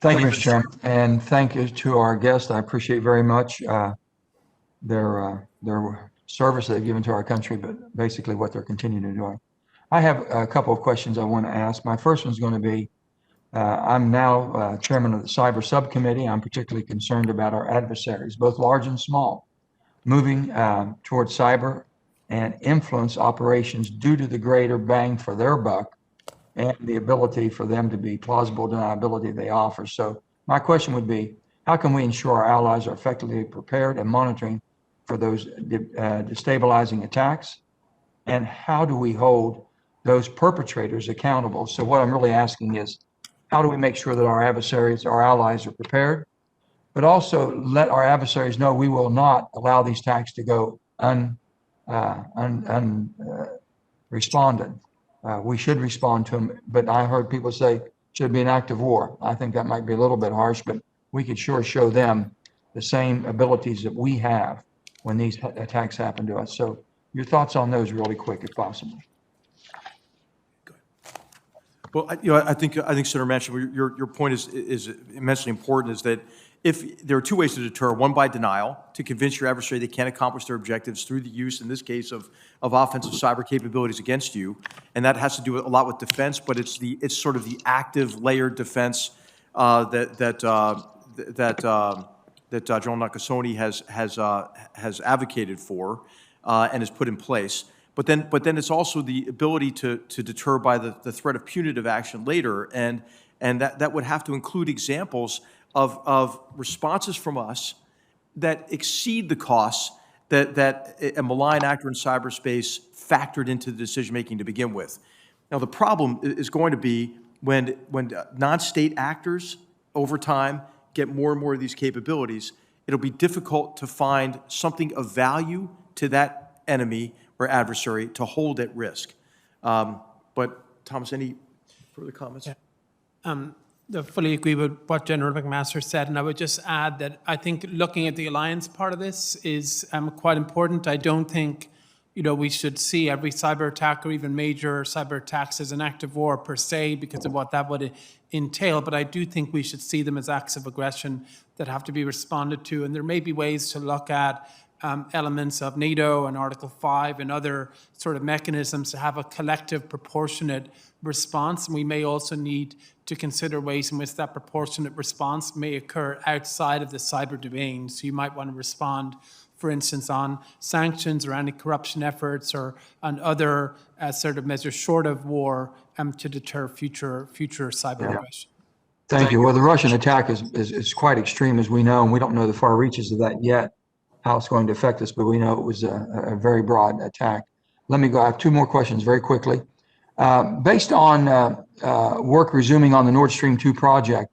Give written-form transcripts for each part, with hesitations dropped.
Thank you, Mr. Chairman, and thank you to our guests. I appreciate very much their service they've given to our country, but basically what they're continuing to do. I have a couple of questions I want to ask. My first one's going to be, I'm now chairman of the Cyber Subcommittee. I'm particularly concerned about our adversaries, both large and small, moving towards cyber and influence operations due to the greater bang for their buck and the ability for them to be plausible deniability they offer. So my question would be, how can we ensure our allies are effectively prepared and monitoring for those destabilizing attacks? And how do we hold those perpetrators accountable? So what I'm really asking is, how do we make sure that our adversaries, our allies are prepared, but also let our adversaries know we will not allow these attacks to go unresponded. We should respond to them, but I heard people say it should be an act of war. I think that might be a little bit harsh, but we could sure show them the same abilities that we have when these attacks happen to us. So your thoughts on those really quick, if possible. Well, I think Senator Manchin, your point is immensely important, is that if there are two ways to deter: one by denial, to convince your adversary they can't accomplish their objectives through the use, in this case, of offensive cyber capabilities against you, and that has to do a lot with defense, but it's sort of the active layered defense that General Nakasone has advocated for and has put in place. But then it's also the ability to deter by the threat of punitive action later, and that would have to include examples of responses from us that exceed the costs that a malign actor in cyberspace factored into the decision-making to begin with. Now, the problem is going to be when non-state actors over time get more and more of these capabilities, it'll be difficult to find something of value to that enemy or adversary to hold at risk. But Thomas, any further comments? Yeah. I fully agree with what General McMaster said, and I would just add that I think looking at the alliance part of this is quite important. I don't think we should see every cyber attack or even major cyber attacks as an act of war per se because of what that would entail, but I do think we should see them as acts of aggression that have to be responded to, and there may be ways to look at elements of NATO and Article 5 and other sort of mechanisms to have a collective proportionate response. And we may also need to consider ways in which that proportionate response may occur outside of the cyber domain. So you might want to respond, for instance, on sanctions or anti-corruption efforts or on other sort of measures short of war to deter future cyber aggression. Thank you. Well, the Russian attack is quite extreme, as we know, and we don't know the far reaches of that yet, how it's going to affect us, but we know it was a very broad attack. Let me go. I have two more questions very quickly. Based on work resuming on the Nord Stream 2 project,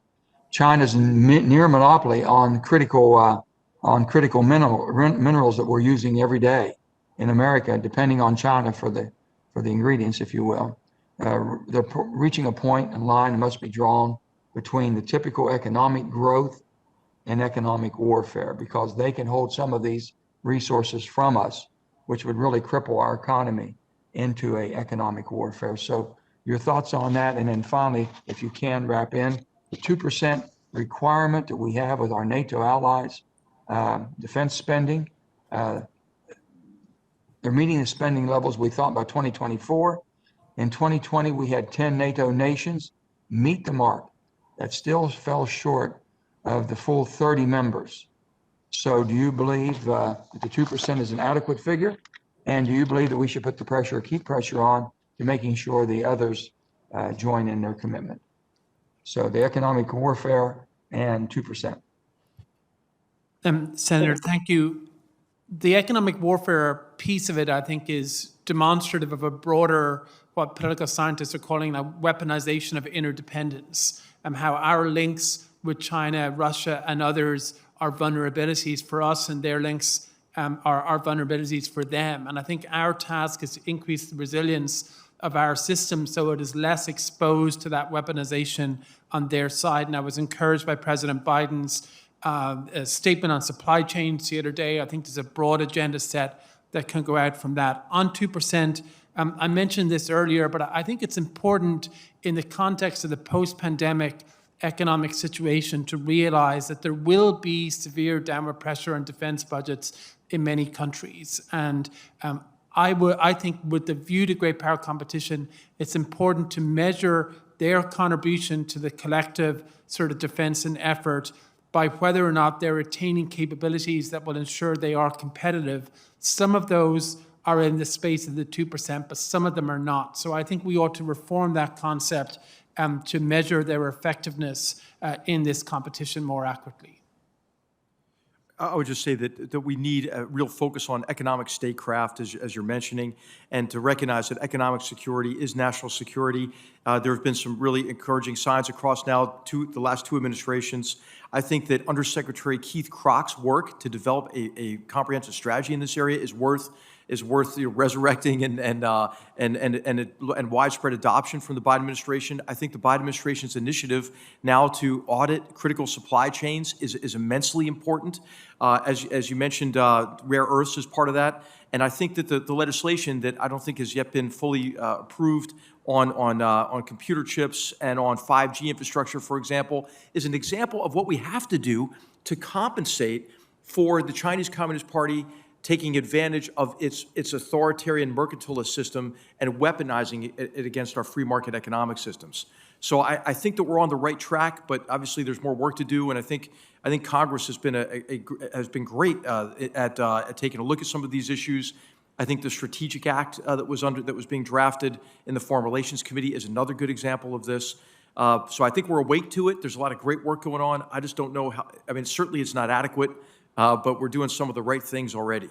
China's near monopoly on critical minerals that we're using every day in America, depending on China for the ingredients, if you will. They're reaching a point in line that must be drawn between the typical economic growth and economic warfare, because they can hold some of these resources from us, which would really cripple our economy into a economic warfare. So your thoughts on that, and then finally, if you can wrap in the 2% requirement that we have with our NATO allies, defense spending. They're meeting the spending levels we thought by 2024. In 2020, we had 10 NATO nations meet the mark. That still fell short of the full 30 members. So do you believe that the 2% is an adequate figure? And do you believe that we should put the pressure, keep pressure on to making sure the others join in their commitment? So the economic warfare and 2%. Senator, thank you. The economic warfare piece of it, I think, is demonstrative of a broader, what political scientists are calling a weaponization of interdependence, and how our links with China, Russia, and others are vulnerabilities for us, and their links are vulnerabilities for them. And I think our task is to increase the resilience of our system so it is less exposed to that weaponization on their side. And I was encouraged by President Biden's statement on supply chains the other day. I think there's a broad agenda set that can go out from that. On 2%, I mentioned this earlier, but I think it's important in the context of the post-pandemic economic situation to realize that there will be severe downward pressure on defense budgets in many countries. And I think with the view to great power competition, it's important to measure their contribution to the collective sort of defense and effort by whether or not they're attaining capabilities that will ensure they are competitive. Some of those are in the space of the 2%, but some of them are not. So I think we ought to reform that concept to measure their effectiveness in this competition more accurately. I would just say that we need a real focus on economic statecraft, as you're mentioning, and to recognize that economic security is national security. There have been some really encouraging signs across now the last two administrations. I think that Undersecretary Keith Croc's work to develop a comprehensive strategy in this area is worth resurrecting and widespread adoption from the Biden administration. I think the Biden administration's initiative now to audit critical supply chains is immensely important. As you mentioned, rare earths is part of that. And I think that the legislation that I don't think has yet been fully approved on computer chips and on 5G infrastructure, for example, is an example of what we have to do to compensate for the Chinese Communist Party taking advantage of its authoritarian mercantilist system and weaponizing it against our free market economic systems. So I think that we're on the right track, but obviously there's more work to do. And I think Congress has been great at taking a look at some of these issues. I think the Strategic Act that was being drafted in the Foreign Relations Committee is another good example of this. So I think we're awake to it. There's a lot of great work going on. I just don't know how. I mean, certainly it's not adequate. But we're doing some of the right things already.